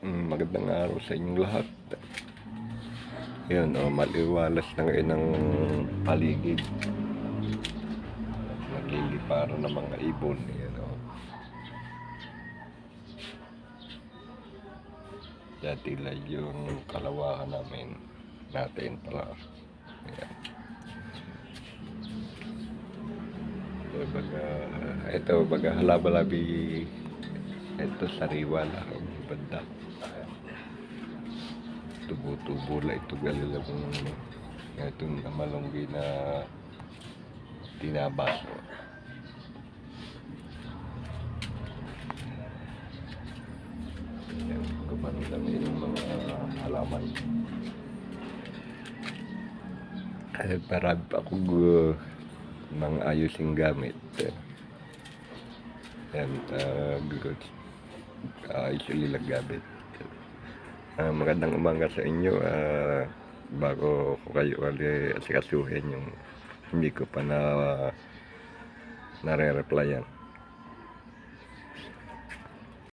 Magandang araw sa inyong lahat. Yun, maliwalas na ngayon ng paligid. Nagliliparo ng mga ibon. Yan, dati lang yung kalawakan natin pala. Yan. Baga halabalabi. Ito sariwa lang banda. Tubo-tubo lang ito galilang itong malunggi na tinabaso. Yan, gumanda yung mga halaman. Kahit marami pa akong mga ayosing gamit. Yan, because ayos yung lilang gamit. Magandang umaga sa inyo. Bago ko kayo asikasuhin yung hindi ko pa nare-replyan.